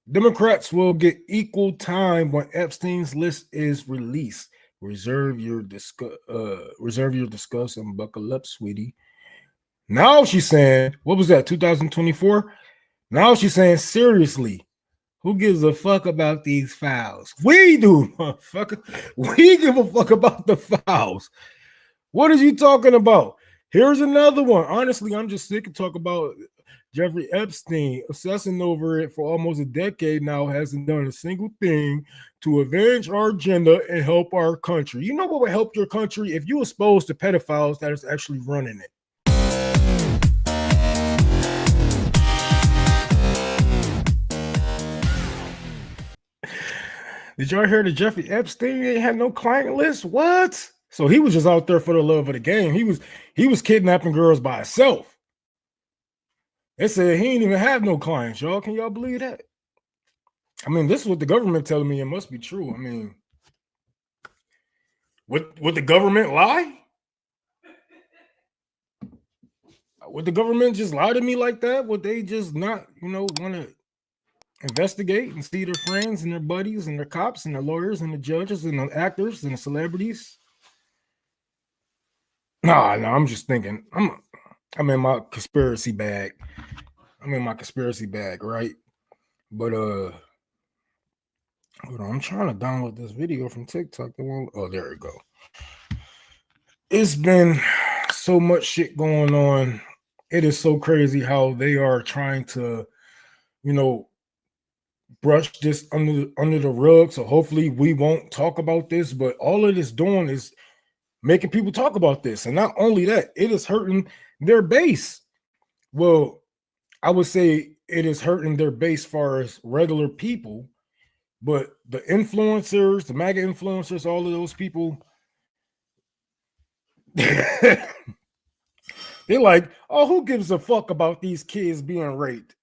Democrats will get equal time when Epstein's list is released. Reserve your discuss and buckle up, sweetie. Now she's saying, what was that, 2024? Now she's saying, seriously, who gives a fuck about these files? We do, motherfucker. We give a fuck about the files. What is you talking about? Here's another one. Honestly, I'm just sick of talking about Jeffrey Epstein, obsessing over it for almost a decade now, hasn't done a single thing to avenge our agenda and help our country. You know what would help your country? If you expose the pedophiles that is actually running it. Did y'all hear that Jeffrey Epstein ain't had no client list? What? So he was just out there for the love of the game. He was kidnapping girls by himself. They said he ain't even have no clients, y'all. Can y'all believe that? I mean, this is what the government telling me. It must be true. I mean, would the government lie? Would the government just lie to me like that? Would they just not, want to investigate and see their friends and their buddies and their cops and their lawyers and the judges and the actors and the celebrities? No, I'm just thinking. I'm in my conspiracy bag. Right? But hold on, I'm trying to download this video from TikTok. Oh, there we go. It's been so much shit going on. It is so crazy how they are trying to, brush this under the rug. So hopefully we won't talk about this. But all it is doing is making people talk about this. And not only that, it is hurting their base. Well, I would say it is hurting their base as far as regular people, but the influencers, the MAGA influencers, all of those people, they're like, oh, who gives a fuck about these kids being raped?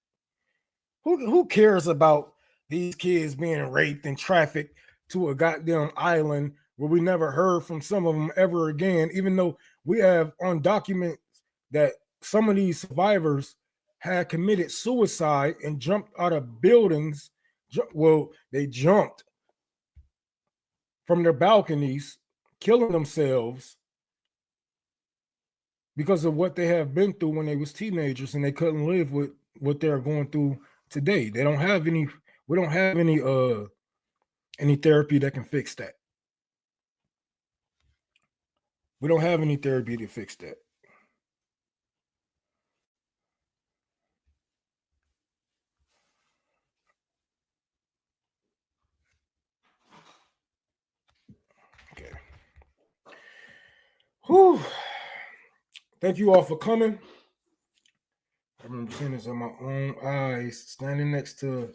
Who cares about these kids being raped and trafficked to a goddamn island where we never heard from some of them ever again, even though we have on documents that some of these survivors had committed suicide and jumped out of buildings. Well, they jumped from their balconies, killing themselves because of what they have been through when they was teenagers and they couldn't live with what they're going through today. They don't have any, we don't have any therapy that can fix that. We don't have any therapy to fix that. Okay. Whew. Thank you all for coming. I remember seeing this in my own eyes, standing next to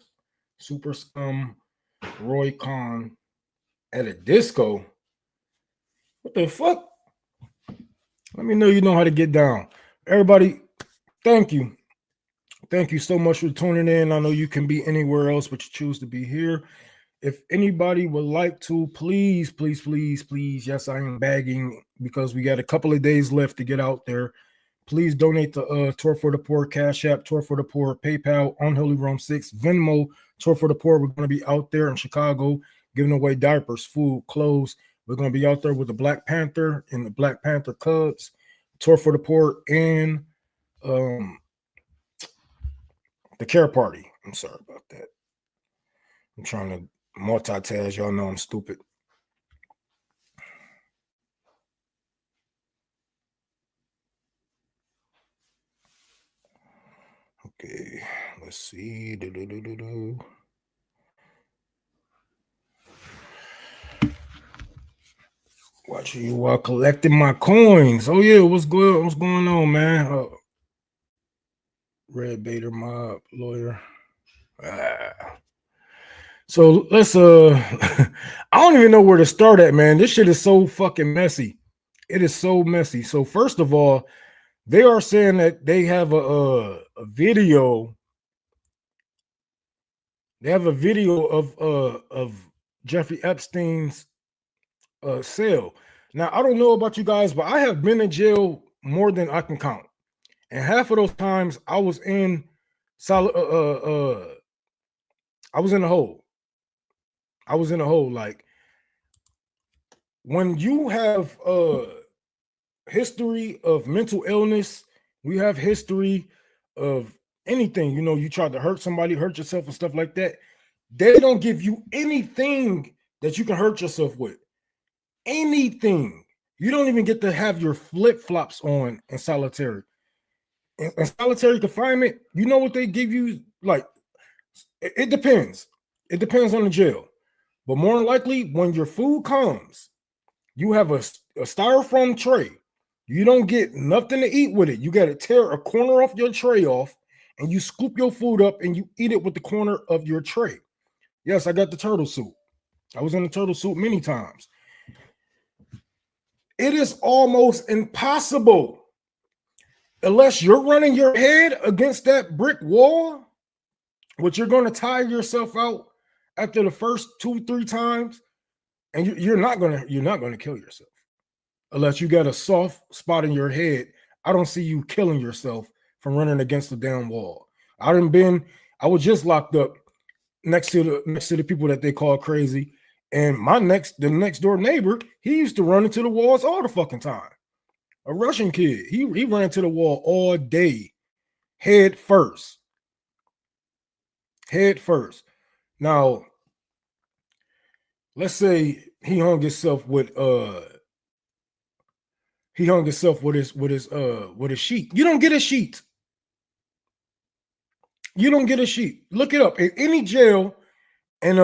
Super Scum Roy Khan at a disco. What the fuck? Let me know you know how to get down. Everybody, thank you. Thank you so much for tuning in. I know you can be anywhere else, but you choose to be here. If anybody would like to, please, yes, I am begging because we got a couple of days left to get out there. Please donate to Tour for the Poor, Cash App, Tour for the Poor, PayPal, Unholy Rome 6, Venmo, Tour for the Poor. We're going to be out there in Chicago giving away diapers, food, clothes. We're going to be out there with the Black Panther and the Black Panther Cubs, Tour for the Poor, and the Care Party. I'm sorry about that. I'm trying to multitask. Y'all know I'm stupid. Okay, let's see. Watching you while collecting my coins. Oh yeah, what's good? What's going on, man? Red Baiter Mob lawyer. So let's I don't even know where to start at, man. This shit is so fucking messy. It is so messy. So first of all, they are saying that they have a video. They have a video of Jeffrey Epstein's cell. Now I don't know about you guys, but I have been in jail more than I can count, and half of those times I was in I was in a hole. I was in a hole. Like when you have history of mental illness, we have history of anything, you know, you tried to hurt somebody, hurt yourself and stuff like that. They don't give you anything that you can hurt yourself with. Anything. You don't even get to have your flip-flops on in solitary. In solitary confinement, you know what they give you? Like, it depends. It depends on the jail. But more than likely, when your food comes, you have a styrofoam tray. You don't get nothing to eat with it. You got to tear a corner off your tray off, and you scoop your food up and you eat it with the corner of your tray. Yes, I got the turtle soup. I was in the turtle soup many times. It is almost impossible, unless you're running your head against that brick wall, which you're going to tire yourself out after the first 2-3 times, and you're not going to kill yourself unless you got a soft spot in your head. I don't see you killing yourself from running against the damn wall. I was just locked up next to the people that they call crazy. And the next door neighbor, he used to run into the walls all the fucking time. A Russian kid. He ran into the wall all day, head first. Head first. Now, let's say he hung himself with his sheet. You don't get a sheet. You don't get a sheet. Look it up. In any jail, and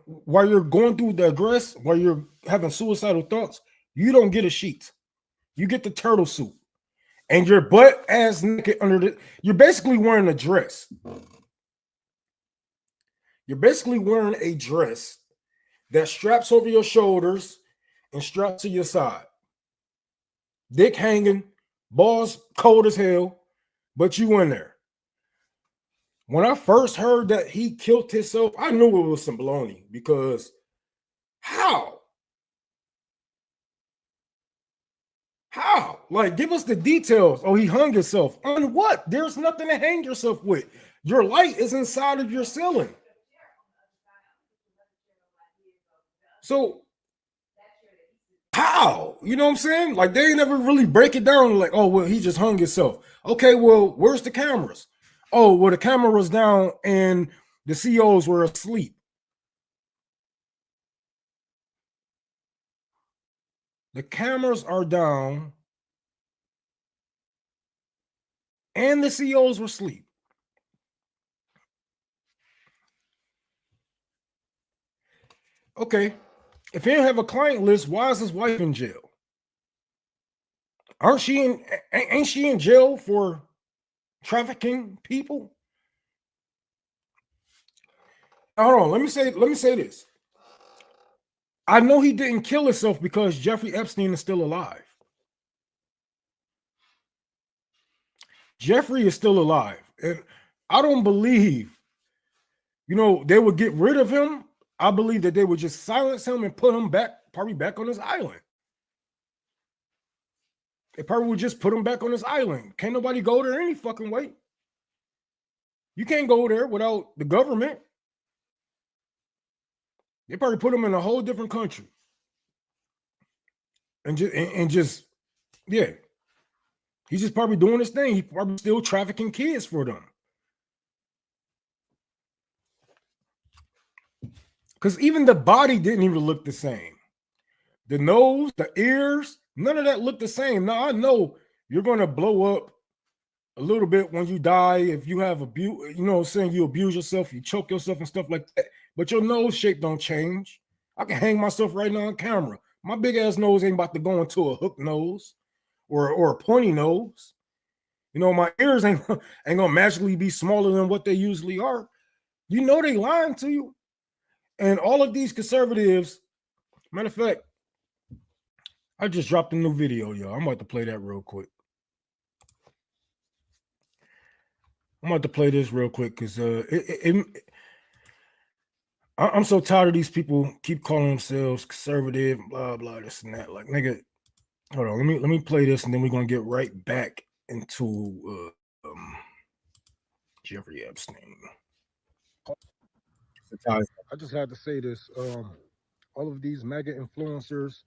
while you're going through the aggress, while you're having suicidal thoughts, you don't get a sheet. You get the turtle soup. And your butt ass naked you're basically wearing a dress. You're basically wearing a dress that straps over your shoulders and straps to your side. Dick hanging, balls cold as hell, but you in there. When I first heard that he killed himself, I knew it was some baloney, because how? How? Like, give us the details. Oh, he hung himself. On what? There's nothing to hang yourself with. Your light is inside of your ceiling. So how? You know what I'm saying? Like, they never really break it down like, oh, well, he just hung himself. Okay, well, where's the cameras? Oh, well, the camera was down and the COs were asleep. The cameras are down and the COs were asleep. Okay, if he didn't have a client list, why is his wife in jail? Ain't she in jail for trafficking people? Hold on, let me say this. I know he didn't kill himself because Jeffrey Epstein is still alive. Jeffrey is still alive. And I don't believe, they would get rid of him. I believe that they would just silence him and put him probably back on his island. They probably would just put him back on his island. Can't nobody go there any fucking way. You can't go there without the government. They probably put him in a whole different country. And just, yeah. He's just probably doing his thing. He's probably still trafficking kids for them. Because even the body didn't even look the same. The nose, the ears, none of that looked the same. Now, I know you're going to blow up a little bit when you die. If you have abuse, you abuse yourself, you choke yourself and stuff like that. But your nose shape don't change. I can hang myself right now on camera. My big ass nose ain't about to go into a hook nose or a pointy nose. My ears ain't gonna magically be smaller than what they usually are. They lying to you. And all of these conservatives, matter of fact, I just dropped a new video, y'all. I'm about to play that real quick. I'm about to play this real quick because I'm so tired of these people keep calling themselves conservative, blah blah, this and that. Like, nigga, hold on, let me play this, and then we're gonna get right back into Jeffrey Epstein. I just had to say this. All of these mega influencers,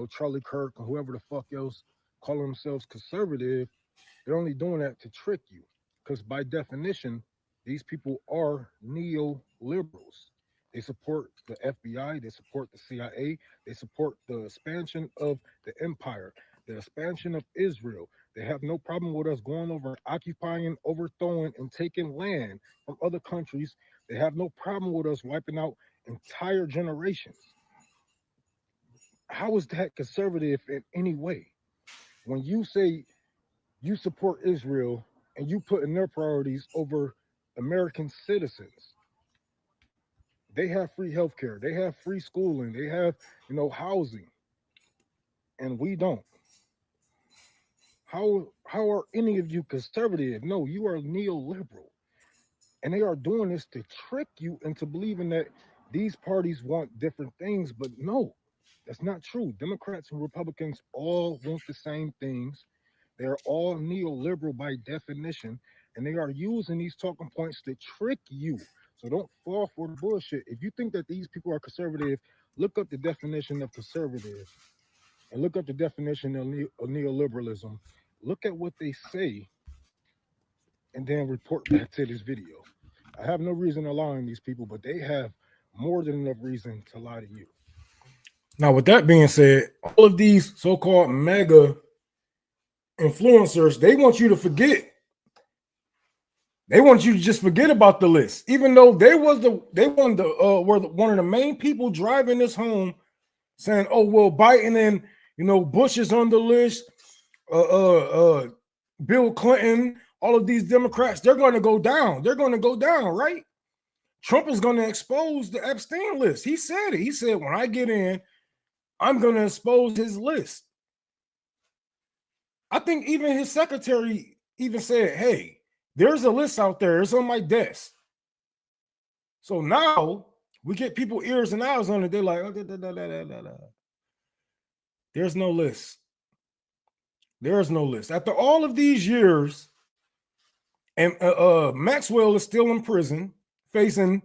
Charlie Kirk and whoever the fuck else calling themselves conservative, they're only doing that to trick you. Because by definition, these people are neoliberals. They support the FBI, they support the CIA, they support the expansion of the empire, the expansion of Israel. They have no problem with us going over, occupying, overthrowing, and taking land from other countries. They have no problem with us wiping out entire generations. How is that conservative in any way? When you say you support Israel and you put in their priorities over American citizens, they have free healthcare, they have free schooling, they have, housing, and we don't. How are any of you conservative? No, you are neoliberal. And they are doing this to trick you into believing that these parties want different things, but no, that's not true. Democrats and Republicans all want the same things. They're all neoliberal by definition, and they are using these talking points to trick you. So don't fall for the bullshit. If you think that these people are conservative, look up the definition of conservative and look up the definition of neoliberalism. Look at what they say and then report back to this video. I have no reason to lie on these people, but they have more than enough reason to lie to you. Now, with that being said, all of these so-called mega influencers, they want you to forget. They want you to just forget about the list, even though were one of the main people driving this home, saying, "Oh well, Biden and Bush is on the list, Bill Clinton, all of these Democrats, they're going to go down. They're going to go down, right? Trump is going to expose the Epstein list. He said it. He said, when I get in, I'm going to expose his list. I think even his secretary even said, hey, there's a list out there. It's on my desk. So now we get people ears and eyes on it. They're like, there's no list. There's no list. After all of these years, and Maxwell is still in prison facing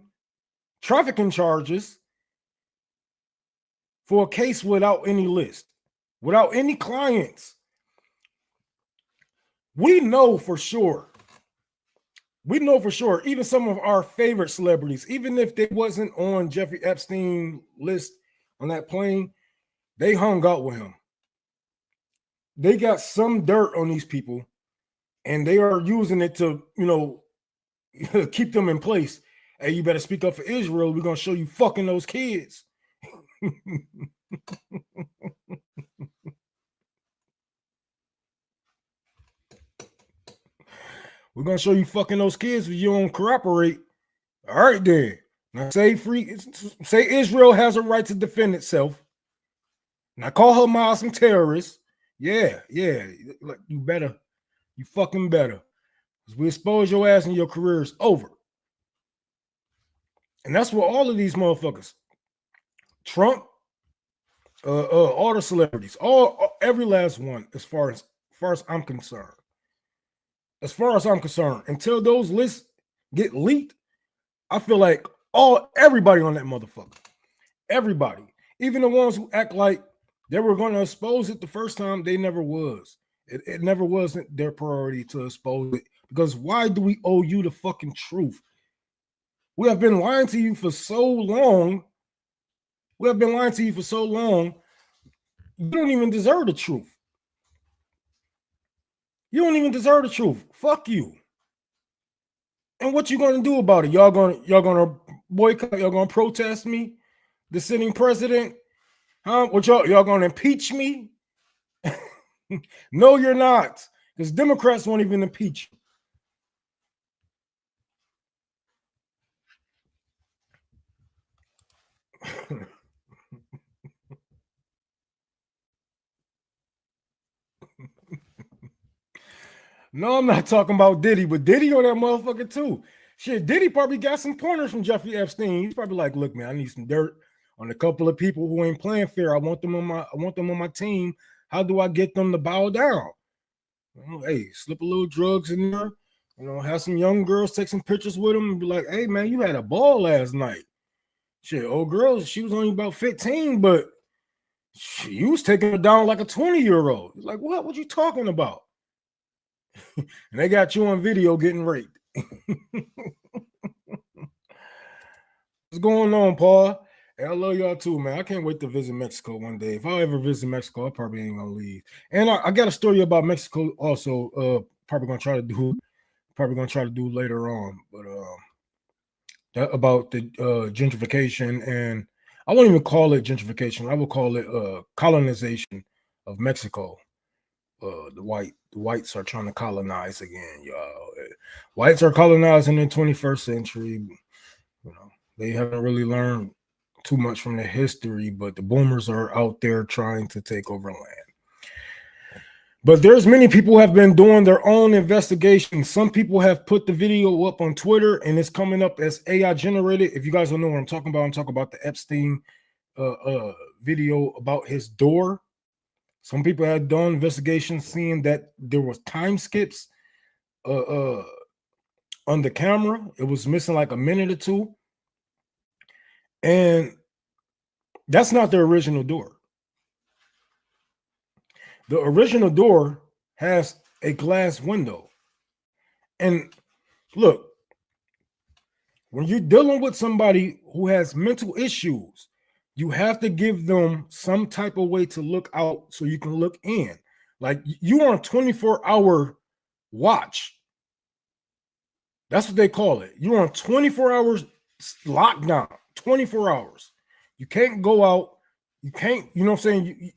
trafficking charges for a case without any list, without any clients. We know for sure, even some of our favorite celebrities, even if they wasn't on Jeffrey Epstein list on that plane, they hung out with him. They got some dirt on these people, and they are using it to, keep them in place. Hey, you better speak up for Israel. We're going to show you fucking those kids. We're going to show you fucking those kids if you don't cooperate. All right, then. Now say Israel has a right to defend itself. Now call Hamas some terrorists. Yeah. Like, you fucking better. Because we expose your ass and your career is over. And that's what all of these motherfuckers, Trump, all the celebrities, every last one, as far as I'm concerned. As far as I'm concerned, until those lists get leaked, I feel like everybody on that motherfucker, everybody, even the ones who act like they were going to expose it the first time, they never was. It never wasn't their priority to expose it, because why do we owe you the fucking truth? We have been lying to you for so long. You don't even deserve the truth. You don't even deserve the truth. Fuck you. And what you gonna do about it? Y'all gonna boycott? Y'all gonna protest me, the sitting president? Huh? What y'all gonna impeach me? No, you're not, because Democrats won't even impeach you. No, I'm not talking about Diddy, but Diddy on that motherfucker too. Shit, Diddy probably got some pointers from Jeffrey Epstein. He's probably like, look, man, I need some dirt on a couple of people who ain't playing fair. I want them on my team. How do I get them to bow down? Well, hey, slip a little drugs in there, You know, have some young girls take some pictures with him and be like, hey, man, you had a ball last night. Shit, old girl, she was only about 15, but you was taking her down like a 20-year-old. Like, what you talking about? And they got you on video getting raped. What's going on, Paul? Hey, I love y'all too, man. I can't wait to visit Mexico one day. If I ever visit Mexico, I probably ain't gonna leave. And I got a story about Mexico also. Probably gonna try to do later on. But about the gentrification, and I won't even call it gentrification. I will call it colonization of Mexico. The whites are trying to colonize again, y'all. Whites are colonizing in the 21st century. You know, they haven't really learned too much from their history, but the boomers are out there trying to take over land. But there's many people who have been doing their own investigations. Some people have put the video up on Twitter, and it's coming up as AI generated. If you guys don't know what I'm talking about the Epstein video about his door. Some people had done investigations seeing that there was time skips on the camera. It was missing like a minute or two. And that's not the original door. The original door has a glass window. And look, when you're dealing with somebody who has mental issues, you have to give them some type of way to look out so you can look in. Like you on a 24-hour watch. That's what they call it. You're on 24 hours lockdown, 24 hours. You can't go out. You can't, you know what I'm saying?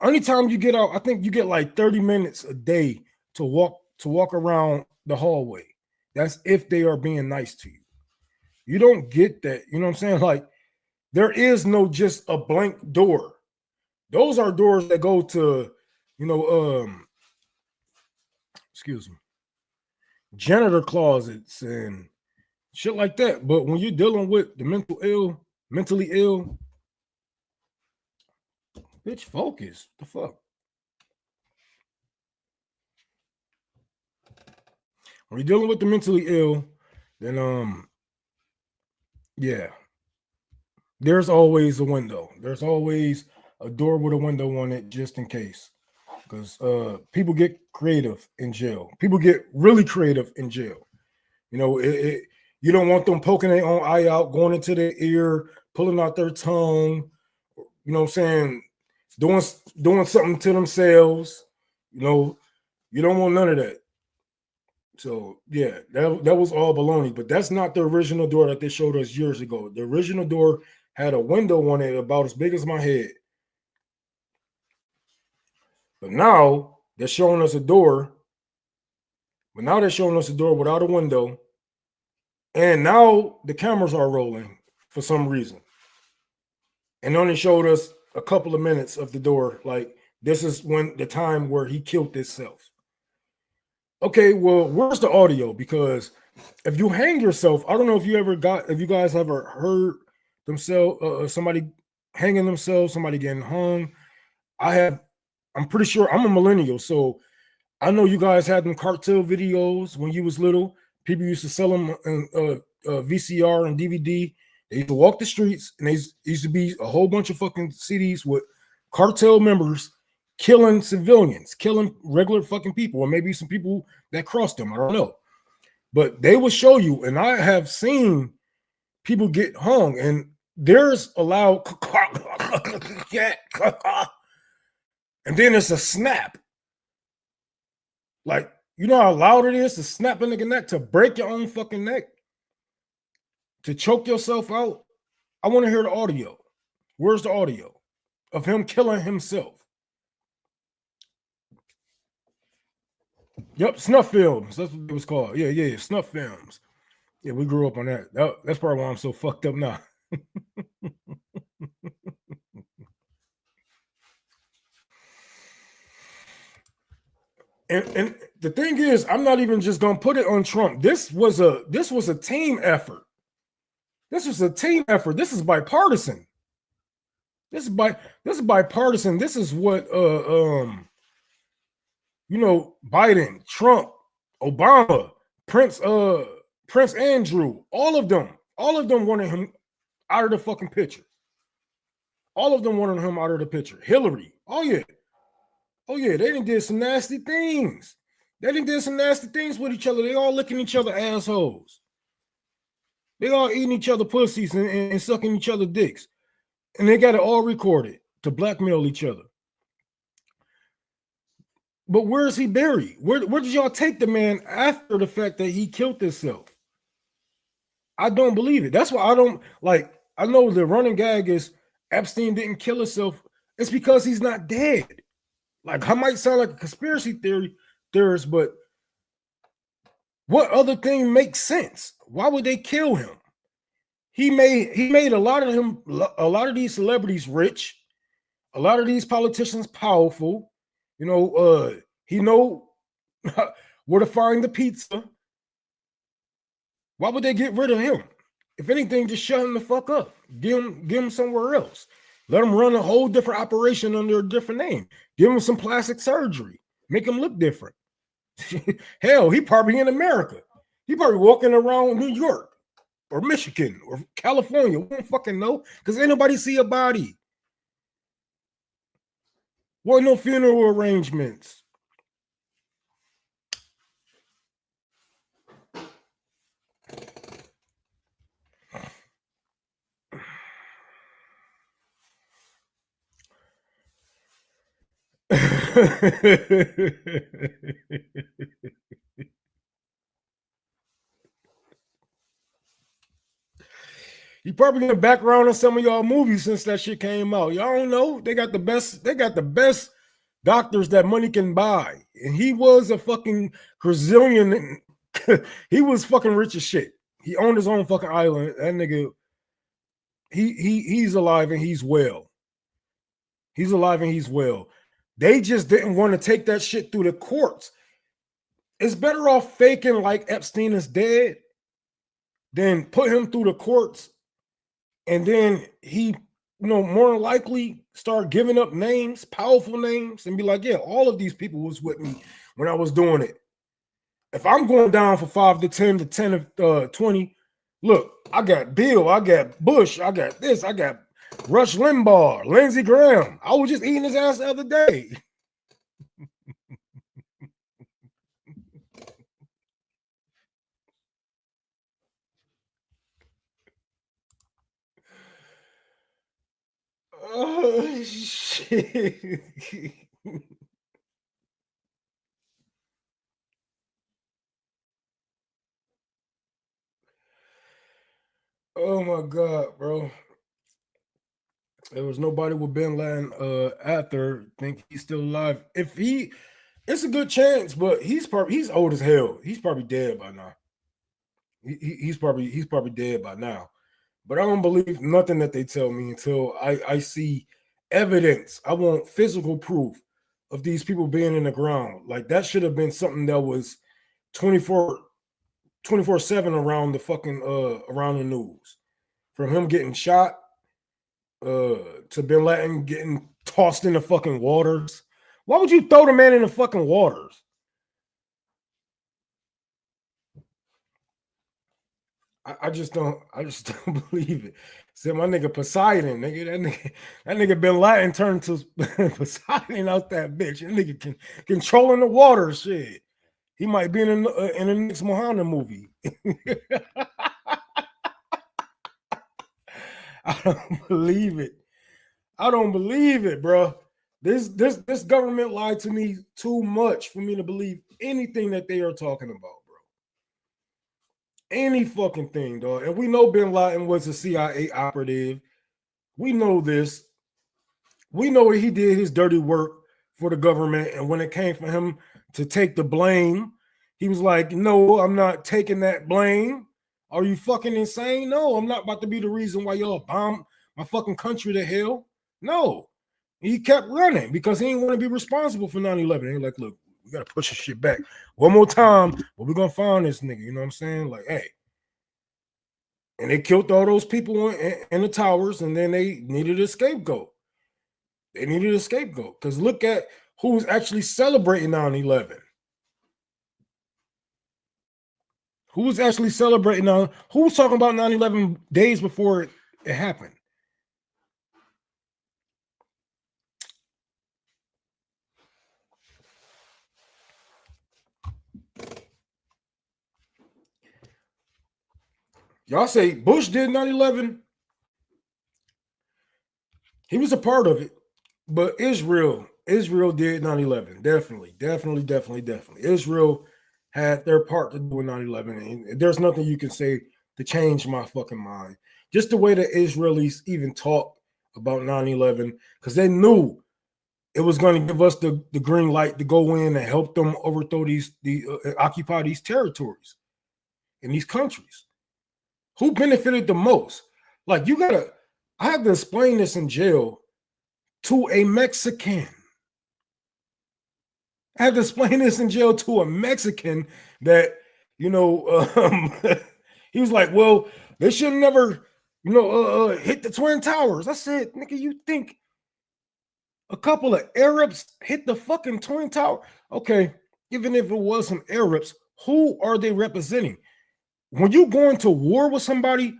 Anytime you get out, I think you get like 30 minutes a day to walk around the hallway. That's if they are being nice to you. You don't get that. You know what I'm saying? Like there is no just a blank door. Those are doors that go to, excuse me, janitor closets and shit like that. But when you're dealing with the mentally ill, bitch, focus. The fuck? When you're dealing with the mentally ill, then yeah, there's always a window. There's always a door with a window on it just in case. Because people get creative in jail. People get really creative in jail. You know, you don't want them poking their own eye out, going into their ear, pulling out their tongue, you know what I'm saying, doing something to themselves. You know, you don't want none of that. So yeah, that was all baloney. But that's not the original door that they showed us years ago. The original door had a window on it about as big as my head. But now they're showing us a door. But now they're showing us a door without a window. And now the cameras are rolling for some reason. And only showed us a couple of minutes of the door. Like this is when the time where he killed himself. Okay, well, where's the audio? Because if you hang yourself, I don't know if you guys ever heard somebody hanging themselves, somebody getting hung. I'm pretty sure I'm a millennial, so I know you guys had them cartel videos when you was little. People used to sell them in VCR and DVD. They used to walk the streets, and they used to be a whole bunch of fucking CDs with cartel members killing civilians, killing regular fucking people, or maybe some people that crossed them. I don't know. But they will show you, and I have seen people get hung, and there's a loud and then it's a snap. Like, you know how loud it is to snap a nigga neck, to break your own fucking neck, to choke yourself out? I want to hear the audio. Where's the audio of him killing himself? Yep, snuff films. That's what it was called. Yeah, snuff films. Yeah, we grew up on that. That's probably why I'm so fucked up now. And the thing is, I'm not even just gonna put it on Trump. This was a team effort. This was a team effort. This is bipartisan. This is bipartisan. This is what Biden, Trump, Obama, Prince Andrew, all of them wanted him out of the fucking picture. All of them wanted him out of the picture. Hillary, oh yeah, they did some nasty things. They did some nasty things with each other. They all licking each other assholes. They all eating each other pussies and sucking each other dicks. And they got it all recorded to blackmail each other. But where is he buried? Where did y'all take the man after the fact that he killed himself? I don't believe it. That's why I don't like. I know the running gag is Epstein didn't kill himself. It's because he's not dead. Like, I might sound like a conspiracy theorist, but what other thing makes sense? Why would they kill him? He made a lot of these celebrities rich, a lot of these politicians powerful. You know, he know where to find the pizza. Why would they get rid of him? If anything, just shut him the fuck up. Give him somewhere else. Let him run a whole different operation under a different name. Give him some plastic surgery. Make him look different. Hell, he probably in America. He probably walking around New York or Michigan or California. We don't fucking know because ain't nobody see a body. What no funeral arrangements. He probably in the background of some of y'all movies since that shit came out. Y'all don't know. They got the best doctors that money can buy. And he was a fucking Brazilian. He was fucking rich as shit. He owned his own fucking island. That nigga, he's alive and he's well. He's alive and he's well. They just didn't want to take that shit through the courts. It's better off faking like Epstein is dead than put him through the courts. And then he, more likely start giving up names, powerful names, and be like, yeah, all of these people was with me when I was doing it. If I'm going down for 5 to 10 to 10 to 20, look, I got Bill, I got Bush, I got this, I got Rush Limbaugh, Lindsey Graham. I was just eating his ass the other day. Oh, shit. Oh, my God, bro. There was nobody with Bin Laden after think he's still alive. It's a good chance, but he's old as hell. He's probably dead by now. He's probably dead by now. But I don't believe nothing that they tell me until I see evidence. I want physical proof of these people being in the ground. Like, that should have been something that was 24/7 around the fucking around the news. From him getting shot to Bin Laden getting tossed in the fucking waters. Why would you throw the man in the fucking waters? I just don't believe it. Said my nigga Poseidon, that nigga Bin Laden turned to Poseidon out that bitch. That nigga controlling the water shit. He might be in the next Moana movie. I don't believe it. I don't believe it, bro. This government lied to me too much for me to believe anything that they are talking about, bro. Any fucking thing, dog. And we know Bin Laden was a CIA operative. We know this. We know he did his dirty work for the government. And when it came for him to take the blame, he was like, no, I'm not taking that blame. Are you fucking insane? No, I'm not about to be the reason why y'all bomb my fucking country to hell. No. He kept running because he didn't want to be responsible for 9/11. He like, look, we got to push this shit back one more time, but we're going to find this nigga. You know what I'm saying? Like, hey. And they killed all those people in the towers, and then they needed a scapegoat. They needed a scapegoat because look at who's actually celebrating 9/11. Who was actually celebrating now? Who was talking about 9/11 days before it happened? Y'all say Bush did 9/11. He was a part of it, but Israel did 9/11. Definitely. Israel had their part to do with 9/11, and there's nothing you can say to change my fucking mind. Just the way the Israelis even talk about 9/11, because they knew it was going to give us the green light to go in and help them overthrow occupy these territories in these countries. Who benefited the most? Like, I have to explain this in jail to a Mexican. I had to explain this in jail to a Mexican that, he was like, well, they should never, hit the Twin Towers. I said, nigga, you think a couple of Arabs hit the fucking Twin Tower? Okay, even if it was some Arabs, who are they representing? When you go into war with somebody,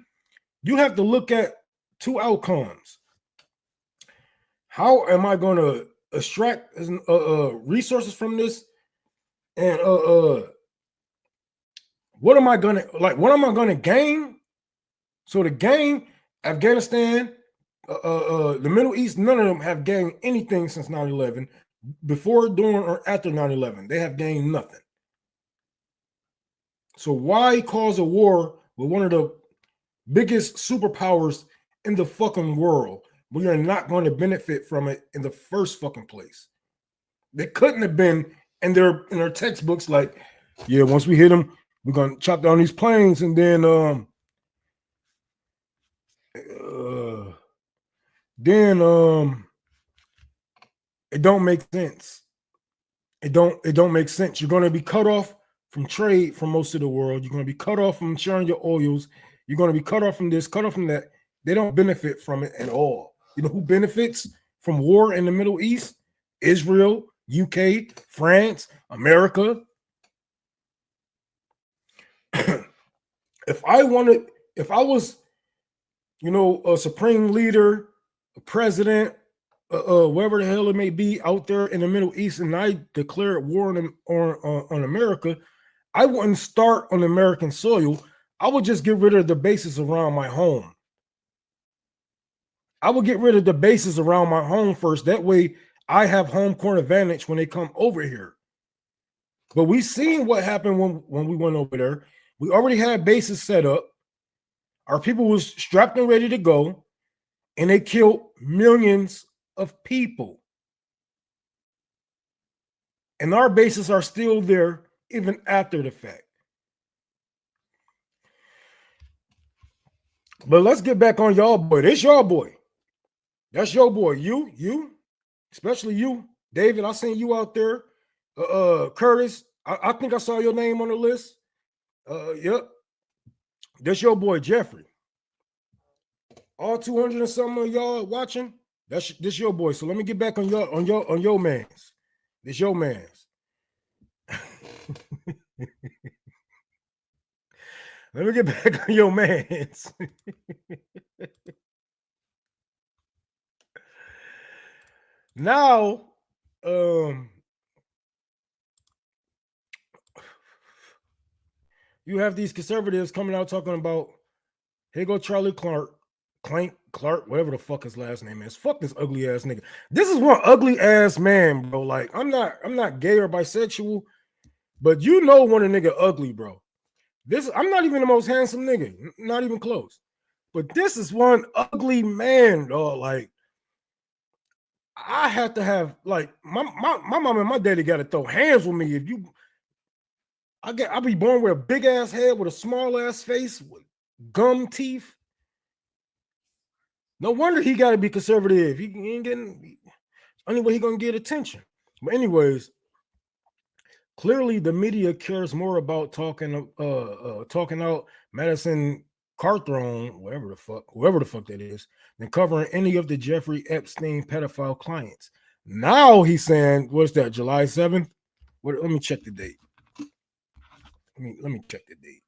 you have to look at two outcomes. How am I going to extract resources from this? And what am I going to gain? So the gain, Afghanistan, the Middle East, none of them have gained anything since 9/11. Before, during, or after 9/11, they have gained nothing. So why cause a war with one of the biggest superpowers in the fucking world when you're not going to benefit from it in the first fucking place? They couldn't have been in their textbooks like, yeah, once we hit them, we're gonna chop down these planes, and then it don't make sense. It don't make sense. You're going to be cut off from trade from most of the world. You're going to be cut off from sharing your oils. You're going to be cut off from this, cut off from that. They don't benefit from it at all. You know who benefits from war in the Middle East? Israel, UK, France, America. If I was, a supreme leader, a president, wherever the hell it may be out there in the Middle East, and I declared war on America, I wouldn't start on American soil. I would just get rid of the bases around my home. I would get rid of the bases around my home first. That way I have home court advantage when they come over here. But we seen what happened when we went over there. We already had bases set up. Our people was strapped and ready to go, and they killed millions of people. And our bases are still there even after the fact. But let's get back on y'all boy. This y'all boy. That's your boy. You, especially you, David. I seen you out there. Curtis, I think I saw your name on the list. Yep. That's your boy, Jeffrey. All 200 and something of y'all watching. This your boy. So let me get back on your man's. This your man's. Let me get back on your man's. Now, you have these conservatives coming out talking about, here go Charlie Clark, whatever the fuck his last name is. Fuck this ugly ass nigga. This is one ugly ass man, bro. Like, I'm not gay or bisexual, but you know when a nigga ugly, bro. I'm not even the most handsome nigga, not even close. But this is one ugly man, dog. Like, I have to have, like, my mom and my daddy got to throw hands with me. I'll be born with a big ass head with a small ass face with gum teeth. No wonder he got to be conservative. He ain't getting, only way he gonna get attention. But anyways, clearly the media cares more about talking out Madison Carthrone, whoever the fuck that is, than covering any of the Jeffrey Epstein pedophile clients. Now he's saying, what's that, July 7th? Let me check the date. Let me check the date.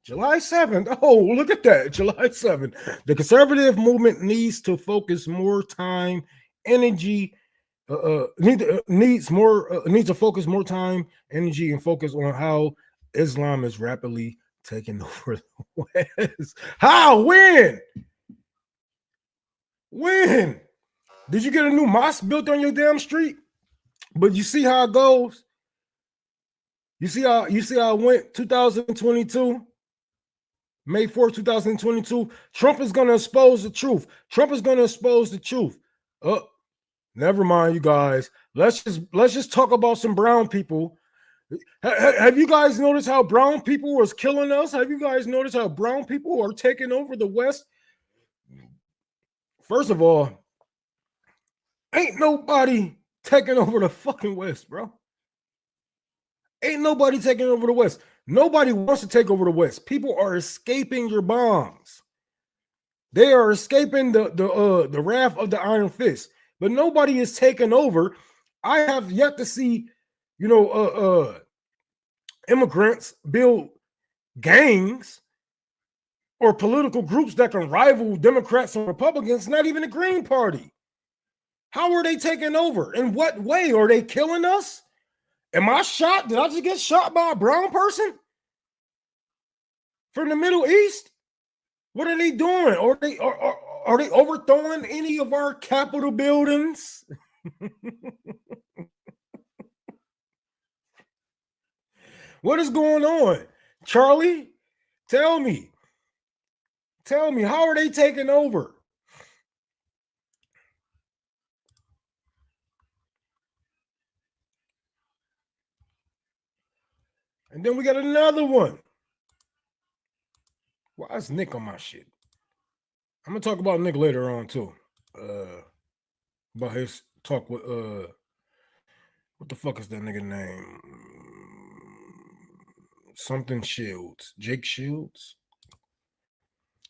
July 7th. Oh, look at that. July 7th. The conservative movement needs to focus more time, energy, needs to focus more time, energy, and focus on how Islam is rapidly taking over the West. How? When? When? Did you get a new mosque built on your damn street? But you see how it goes. You see how it went 2022, May 4th, 2022. Trump is gonna expose the truth. Trump is gonna expose the truth. Oh, never mind, you guys. Let's just talk about some brown people. Have you guys noticed how brown people was killing us? Have you guys noticed how brown people are taking over the West? First of all, ain't nobody taking over the fucking West, bro. Ain't nobody taking over the West. Nobody wants to take over the West. People are escaping your bombs. They are escaping the wrath of the Iron Fist. But nobody is taking over. I have yet to see, immigrants build gangs or political groups that can rival Democrats and Republicans, not even the Green Party. How are they taking over? In what way? Are they killing us? Am I shot? Did I just get shot by a brown person from the Middle East? What are they doing? Are they overthrowing any of our Capitol buildings? What is going on? Charlie, tell me, how are they taking over? And then we got another one. Why is Nick on my shit? I'm gonna talk about Nick later on too. About his talk with what the fuck is that nigga name? Something Shields. Jake Shields.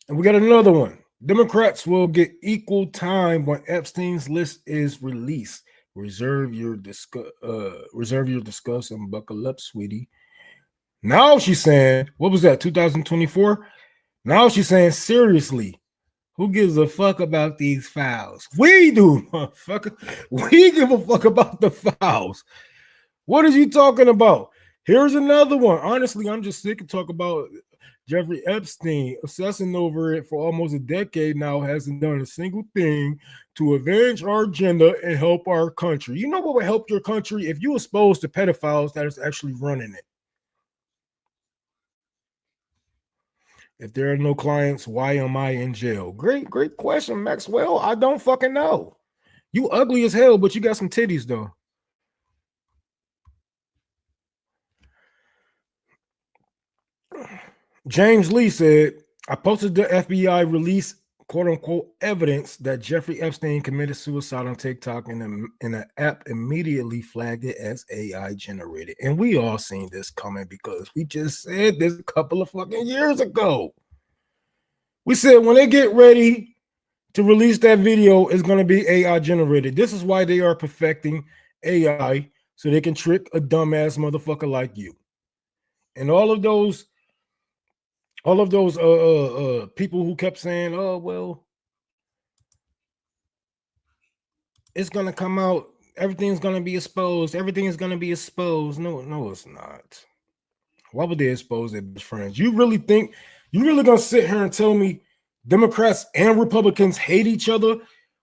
And we got another one. Democrats will get equal time when Epstein's list is released. Reserve your discuss and buckle up, sweetie. Now she's saying, what was that, 2024? Now she's saying, seriously, who gives a fuck about these files? We do, motherfucker. We give a fuck about the files. What are you talking about? Here's another one. Honestly, I'm just sick of talking about Jeffrey Epstein obsessing over it for almost a decade now, hasn't done a single thing to avenge our agenda and help our country. You know what would help your country? If you expose to pedophiles that is actually running it. If there are no clients, why am I in jail? Great question, Maxwell. I don't fucking know. You ugly as hell, but you got some titties though. James Lee said, I posted the FBI release, quote unquote, evidence that Jeffrey Epstein committed suicide on TikTok, and the app immediately flagged it as AI generated. And we all seen this coming because we just said this a couple of fucking years ago. We said when they get ready to release that video, it's going to be AI generated. This is why they are perfecting AI so they can trick a dumbass motherfucker like you. And all of those people who kept saying, oh, well, it's going to come out. Everything's going to be exposed. Everything is going to be exposed. No, it's not. Why would they expose their best friends? You really think you really going to sit here and tell me Democrats and Republicans hate each other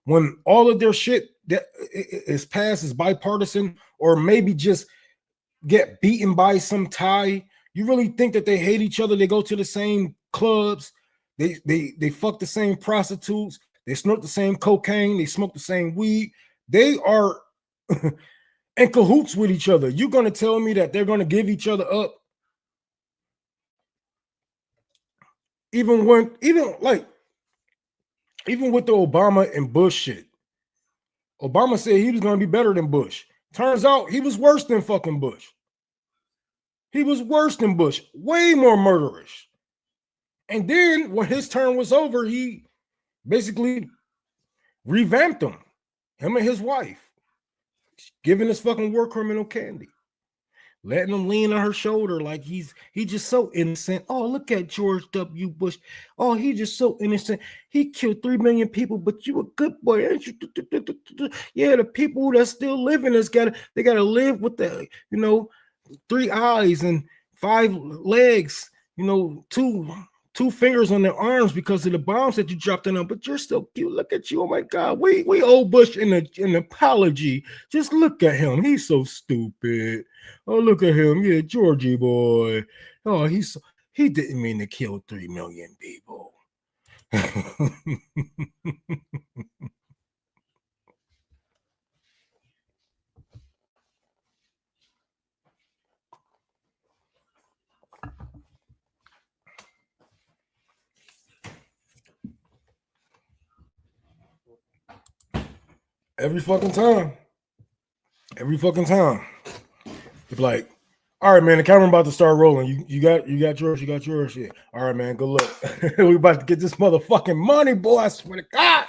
when all of their shit that is passed is bipartisan, or maybe just get beaten by some tie? You really think that they hate each other? They go to the same clubs, they fuck the same prostitutes, they snort the same cocaine, they smoke the same weed. They are in cahoots with each other. You're gonna tell me that they're gonna give each other up? Even with the Obama and Bush shit. Obama said he was gonna be better than Bush. Turns out he was worse than fucking Bush. He was worse than Bush, way more murderous. And then when his term was over, he basically revamped him and his wife, giving this fucking war criminal candy. letting him lean on her shoulder like he's just so innocent. Oh, look at George W. Bush. Oh, he just so innocent. He killed 3 million people, but you a good boy, ain't you? Yeah, the people that's still living they gotta live with the 3 eyes and 5 legs, two fingers on their arms because of the bombs that you dropped on them, but you're still cute. Look at you. Oh my God. We owe Bush an apology. Just look at him. He's so stupid. Oh, look at him. Yeah, Georgie boy. Oh, he didn't mean to kill 3 million people. Every fucking time. It's like, all right, man, the camera about to start rolling. You got yours, Yeah. All right, man, good luck. We about to get this motherfucking money, boy. I swear to God.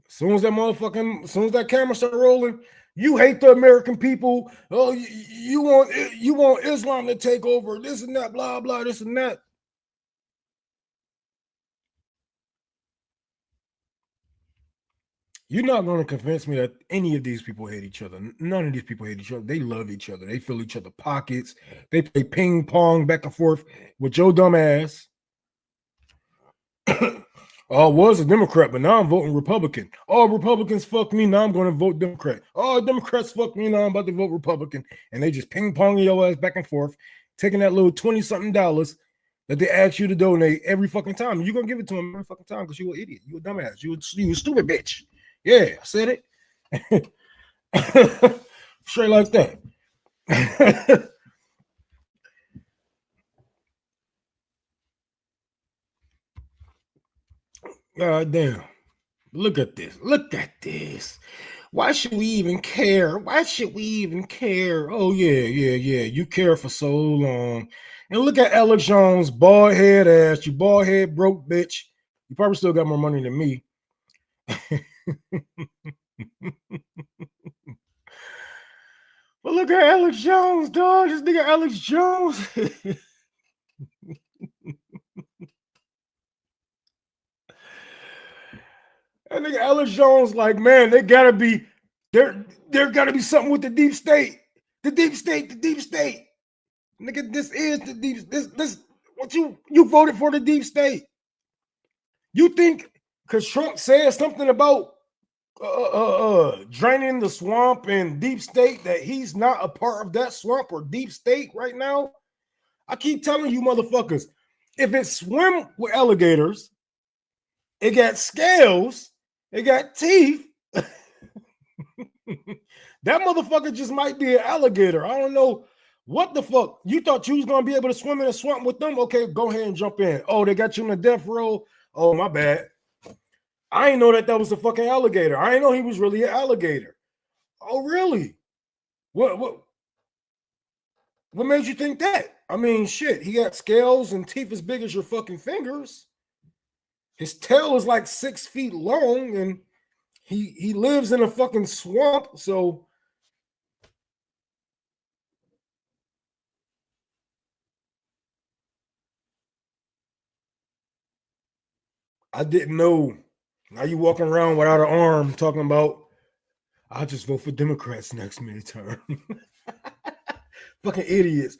As soon as that camera start rolling, you hate the American people. Oh, you want Islam to take over, this and that, blah, blah, this and that. You're not going to convince me that any of these people hate each other. None of these people hate each other. They love each other. They fill each other pockets. They play ping pong back and forth with your dumb ass. Oh, I was a Democrat, but now I'm voting Republican. Oh, Republicans fuck me. Now I'm going to vote Democrat. Oh, Democrats fuck me. Now I'm about to vote Republican. And they just ping pong your ass back and forth, taking that little $20-something that they ask you to donate every fucking time. You're going to give it to them every fucking time because you're an idiot. You're a dumbass. You a stupid bitch. Yeah, I said it. Straight like that. God damn. Look at this. Why should we even care? Oh, yeah. You care for so long. And look at Ella Jones, bald head ass, you bald head broke bitch. You probably still got more money than me. But look at Alex Jones, dog. This nigga Alex Jones. That nigga Alex Jones, like, man, there gotta be something with the deep state. The deep state. Nigga, this is the deep. This what you voted for the deep state. You think because Trump said something about draining the swamp and deep state that he's not a part of that swamp or deep state right now? I keep telling you motherfuckers, if it swim with alligators, it got scales, it got teeth. That motherfucker just might be an alligator. I don't know what the fuck. You thought you was gonna be able to swim in a swamp with them? Okay, go ahead and jump in. Oh, they got you in the death row. Oh, my bad. I didn't know that was a fucking alligator. I didn't know he was really an alligator. Oh, really? What made you think that? I mean, shit, he got scales and teeth as big as your fucking fingers. His tail is like 6 feet long, and he lives in a fucking swamp, so I didn't know. Now you walking around without an arm talking about, I'll just vote for Democrats next midterm. Fucking idiots.